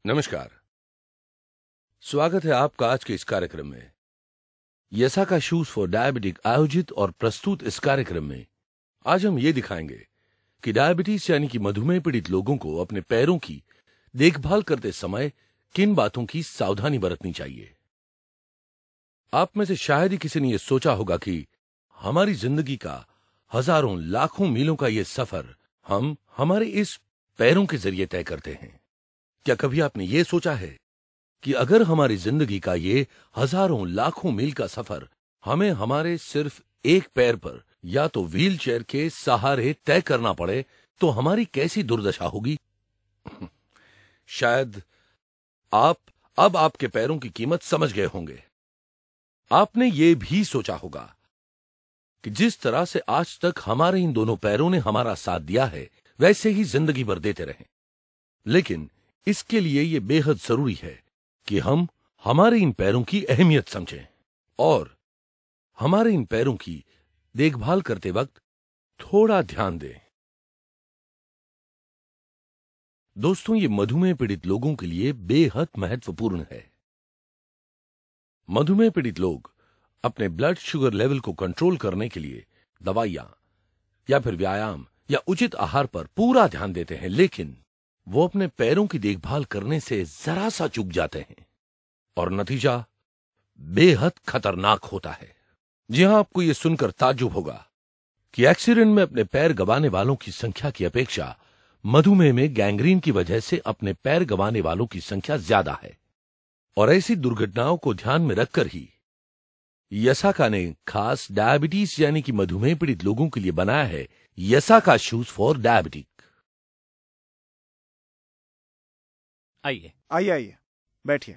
नमस्कार। स्वागत है आपका आज के इस कार्यक्रम में। यसाका शूज फॉर डायबिटिक आयोजित और प्रस्तुत इस कार्यक्रम में आज हम ये दिखाएंगे कि डायबिटीज यानी कि मधुमेह पीड़ित लोगों को अपने पैरों की देखभाल करते समय किन बातों की सावधानी बरतनी चाहिए। आप में से शायद ही किसी ने यह सोचा होगा कि हमारी जिंदगी का हजारों लाखों मीलों का यह सफर हम हमारे इस पैरों के जरिए तय करते हैं। क्या कभी आपने ये सोचा है कि अगर हमारी जिंदगी का ये हजारों लाखों मील का सफर हमें हमारे सिर्फ एक पैर पर या तो व्हील चेयर के सहारे तय करना पड़े तो हमारी कैसी दुर्दशा होगी। शायद आप अब आपके पैरों की कीमत समझ गए होंगे। आपने ये भी सोचा होगा कि जिस तरह से आज तक हमारे इन दोनों पैरों ने हमारा साथ दिया है वैसे ही जिंदगी भर देते रहें, लेकिन इसके लिए यह बेहद जरूरी है कि हम हमारे इन पैरों की अहमियत समझें और हमारे इन पैरों की देखभाल करते वक्त थोड़ा ध्यान दें। दोस्तों, ये मधुमेह पीड़ित लोगों के लिए बेहद महत्वपूर्ण है। मधुमेह पीड़ित लोग अपने ब्लड शुगर लेवल को कंट्रोल करने के लिए दवाइयां या फिर व्यायाम या उचित आहार पर पूरा ध्यान देते हैं, लेकिन वो अपने पैरों की देखभाल करने से जरा सा चूक जाते हैं और नतीजा बेहद खतरनाक होता है। जी हां, आपको यह सुनकर ताज्जुब होगा कि एक्सीडेंट में अपने पैर गंवाने वालों की संख्या की अपेक्षा मधुमेह में गैंग्रीन की वजह से अपने पैर गंवाने वालों की संख्या ज्यादा है। और ऐसी दुर्घटनाओं को ध्यान में रखकर ही यसाका ने खास डायबिटीज यानी कि मधुमेह पीड़ित लोगों के लिए बनाया है यसाका शूज फॉर डायबिटिक। आइए बैठिए।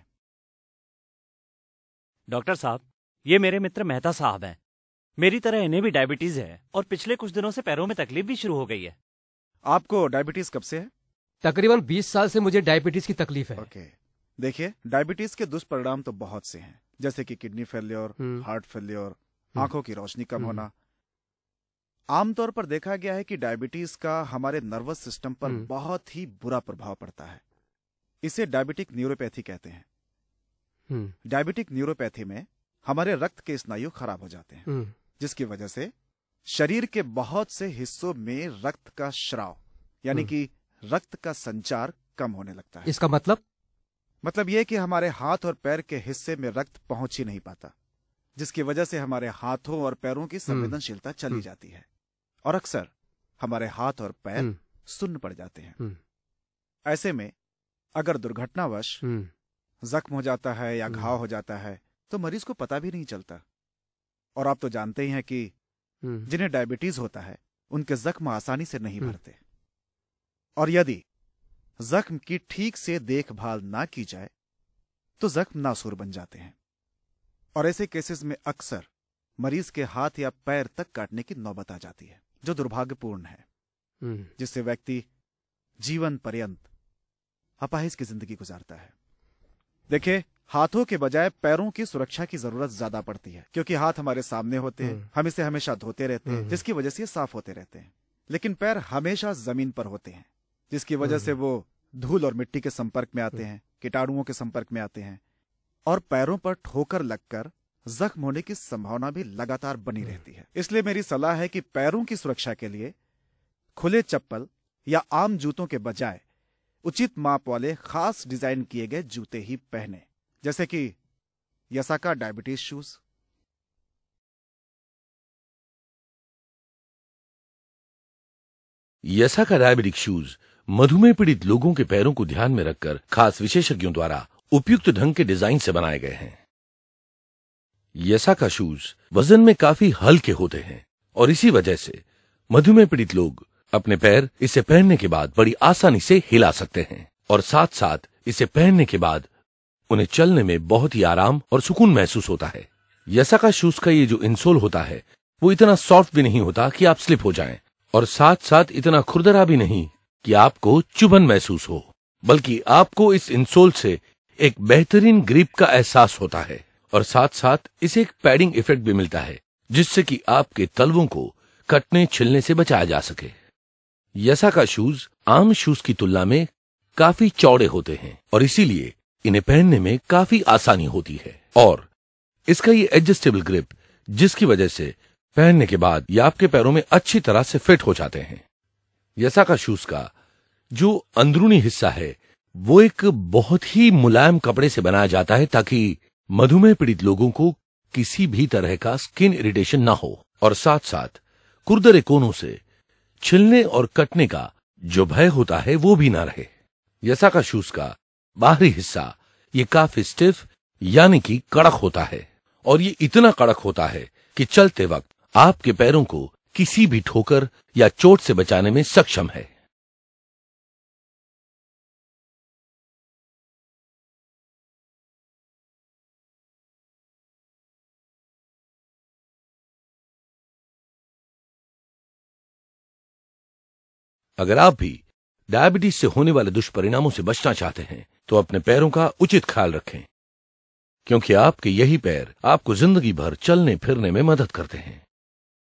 डॉक्टर साहब, ये मेरे मित्र मेहता साहब हैं। मेरी तरह इन्हें भी डायबिटीज है और पिछले कुछ दिनों से पैरों में तकलीफ भी शुरू हो गई है। आपको डायबिटीज कब से है? तकरीबन 20 साल से मुझे डायबिटीज की तकलीफ है। ओके, देखिए, डायबिटीज के दुष्परिणाम तो बहुत से हैं, जैसे कि किडनी फेलियर, हार्ट फेलियर, आंखों की रोशनी कम होना। आमतौर पर देखा गया है कि डायबिटीज का हमारे नर्वस सिस्टम पर बहुत ही बुरा प्रभाव पड़ता है। इसे डायबिटिक न्यूरोपैथी कहते हैं। डायबिटिक न्यूरोपैथी में हमारे रक्त के स्नायु खराब हो जाते हैं, जिसकी वजह से शरीर के बहुत से हिस्सों में रक्त का स्राव यानी कि रक्त का संचार कम होने लगता है। इसका मतलब यह कि हमारे हाथ और पैर के हिस्से में रक्त पहुंच ही नहीं पाता, जिसकी वजह से हमारे हाथों और पैरों की संवेदनशीलता चली जाती है और अक्सर हमारे हाथ और पैर सुन्न पड़ जाते हैं। ऐसे में अगर दुर्घटनावश जख्म हो जाता है या घाव हो जाता है तो मरीज को पता भी नहीं चलता। और आप तो जानते ही हैं कि जिन्हें डायबिटीज होता है उनके जख्म आसानी से नहीं भरते, और यदि जख्म की ठीक से देखभाल ना की जाए तो जख्म नासूर बन जाते हैं और ऐसे केसेस में अक्सर मरीज के हाथ या पैर तक काटने की नौबत आ जाती है, जो दुर्भाग्यपूर्ण है, जिससे व्यक्ति जीवन पर्यंत अपाहिज की जिंदगी गुजारता है। देखिए, हाथों के बजाय पैरों की सुरक्षा की जरूरत ज्यादा पड़ती है, क्योंकि हाथ हमारे सामने होते हैं, हम इसे हमेशा धोते रहते हैं, जिसकी वजह से साफ होते रहते हैं। लेकिन पैर हमेशा जमीन पर होते हैं, जिसकी वजह से वो धूल और मिट्टी के संपर्क में आते हैं, कीटाणुओं के संपर्क में आते हैं, और पैरों पर ठोकर लगकर जख्म होने की संभावना भी लगातार बनी रहती है। इसलिए मेरी सलाह है कि पैरों की सुरक्षा के लिए खुले चप्पल या आम जूतों के बजाय उचित माप वाले खास डिजाइन किए गए जूते ही पहने, जैसे कि यसाका डायबिटीज शूज। यसाका डायबिटिक शूज मधुमेह पीड़ित लोगों के पैरों को ध्यान में रखकर खास विशेषज्ञों द्वारा उपयुक्त ढंग के डिजाइन से बनाए गए हैं। यसाका शूज वजन में काफी हल्के होते हैं और इसी वजह से मधुमेह पीड़ित लोग अपने पैर इसे पहनने के बाद बड़ी आसानी से हिला सकते हैं और साथ साथ इसे पहनने के बाद उन्हें चलने में बहुत ही आराम और सुकून महसूस होता है। यसाका शूज का ये जो इंसोल होता है वो इतना सॉफ्ट भी नहीं होता कि आप स्लिप हो जाएं और साथ साथ इतना खुरदरा भी नहीं कि आपको चुभन महसूस हो, बल्कि आपको इस इंसोल से एक बेहतरीन ग्रिप का एहसास होता है और साथ साथ इसे एक पैडिंग इफेक्ट भी मिलता है जिससे कि आपके तलवों को कटने छिलने से बचाया जा सके। यसाका शूज आम शूज की तुलना में काफी चौड़े होते हैं और इसीलिए इन्हें पहनने में काफी आसानी होती है। और इसका ये एडजस्टेबल ग्रिप, जिसकी वजह से पहनने के बाद ये आपके पैरों में अच्छी तरह से फिट हो जाते हैं। यसाका शूज का जो अंदरूनी हिस्सा है वो एक बहुत ही मुलायम कपड़े से बनाया जाता है ताकि मधुमेह पीड़ित लोगों को किसी भी तरह का स्किन इरिटेशन ना हो और साथ साथ खुरदरे कोनों से छिलने और कटने का जो भय होता है वो भी ना रहे। यसाका शूज का बाहरी हिस्सा ये काफी स्टिफ यानी कि कड़क होता है और ये इतना कड़क होता है कि चलते वक्त आपके पैरों को किसी भी ठोकर या चोट से बचाने में सक्षम है। अगर आप भी डायबिटीज से होने वाले दुष्परिणामों से बचना चाहते हैं तो अपने पैरों का उचित ख्याल रखें, क्योंकि आपके यही पैर आपको जिंदगी भर चलने फिरने में मदद करते हैं।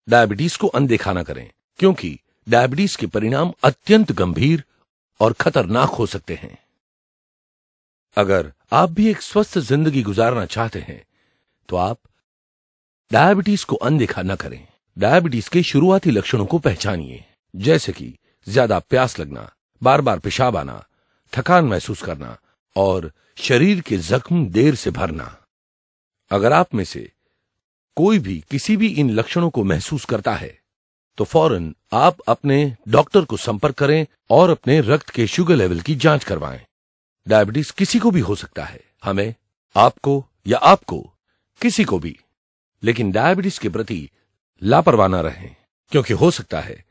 डायबिटीज को अनदेखा न करें, क्योंकि डायबिटीज के परिणाम अत्यंत गंभीर और खतरनाक हो सकते हैं। अगर आप भी एक स्वस्थ जिंदगी गुजारना चाहते हैं तो आप डायबिटीज को अनदेखा न करें। डायबिटीज के शुरुआती लक्षणों को पहचानिए, जैसे कि ज्यादा प्यास लगना, बार बार पेशाब आना, थकान महसूस करना और शरीर के जख्म देर से भरना। अगर आप में से कोई भी किसी भी इन लक्षणों को महसूस करता है तो फौरन आप अपने डॉक्टर को संपर्क करें और अपने रक्त के शुगर लेवल की जांच करवाएं। डायबिटीज किसी को भी हो सकता है, हमें, आपको या आपको, किसी को भी, लेकिन डायबिटीज के प्रति लापरवाह न रहें, क्योंकि हो सकता है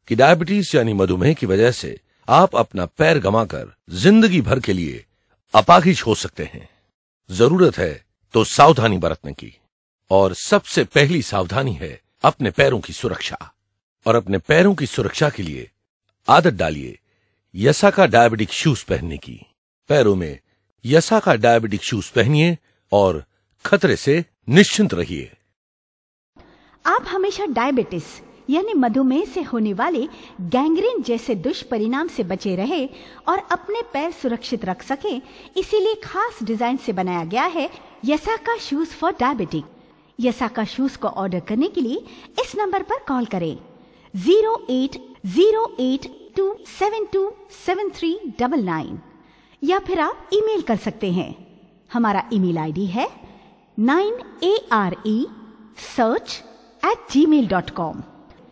कि डायबिटीज यानी मधुमेह की वजह से आप अपना पैर गंवाकर जिंदगी भर के लिए अपाहिज हो सकते हैं। जरूरत है तो सावधानी बरतने की, और सबसे पहली सावधानी है अपने पैरों की सुरक्षा। और अपने पैरों की सुरक्षा के लिए आदत डालिए यसाका डायबिटिक शूज पहनने की। पैरों में यसाका डायबिटिक शूज पहनिए और खतरे से निश्चिंत रहिए। आप हमेशा डायबिटीज यानी मधुमेह से होने वाले गैंग्रीन जैसे दुष्परिणाम से बचे रहे और अपने पैर सुरक्षित रख सके, इसीलिए खास डिजाइन से बनाया गया है यसाका शूज फॉर डायबिटिक। यसाका शूज को ऑर्डर करने के लिए इस नंबर पर कॉल करें 0808272739 या फिर आप ईमेल कर सकते हैं। हमारा ईमेल आईडी है 9aresearch@gmail.com।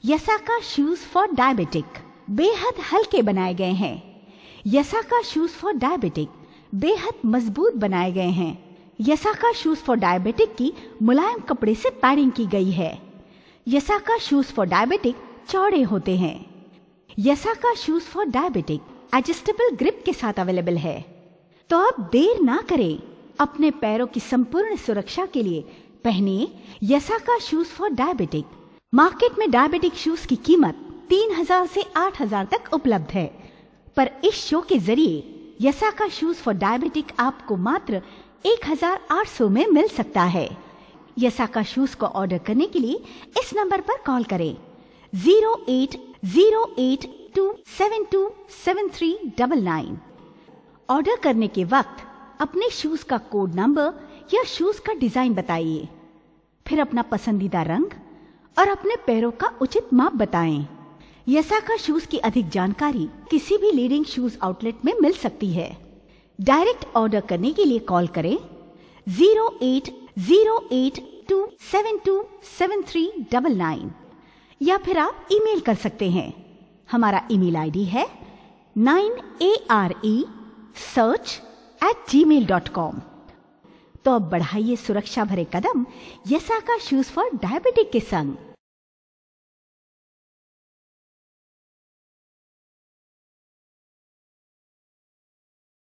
यसाका शूज फॉर डायबिटिक बेहद हल्के बनाए गए हैं। यसाका शूज फॉर डायबिटिक बेहद मजबूत बनाए गए हैं। यसाका शूज फॉर डायबिटिक की मुलायम कपड़े से पैडिंग की गई है। यसाका शूज फॉर डायबिटिक चौड़े होते हैं। यसाका shoes for diabetic adjustable grip के साथ अवेलेबल है। तो अब देर ना करें, अपने पैरों की संपूर्ण सुरक्षा के लिए पहनिए यसाका शूज फॉर डायबिटिक। मार्केट में डायबिटिक शूज की कीमत 3000 से 8000 तक उपलब्ध है, पर इस शो के जरिए यसाका शूज फॉर डायबिटिक आपको मात्र 1800 में मिल सकता है। यसाका शूज को ऑर्डर करने के लिए इस नंबर पर कॉल करें 0808272739। ऑर्डर करने के वक्त अपने शूज का कोड नंबर या शूज का डिजाइन बताइए, फिर अपना पसंदीदा रंग और अपने पैरों का उचित माप बताएं। यसाका शूज की अधिक जानकारी किसी भी लीडिंग शूज आउटलेट में मिल सकती है। डायरेक्ट ऑर्डर करने के लिए कॉल करें 0808272739 या फिर आप ईमेल कर सकते हैं। हमारा ईमेल आईडी है 9aresearch@gmail.com। तो अब बढ़ाइए सुरक्षा भरे कदम यसाका शूज फॉर डायबिटिक के संग।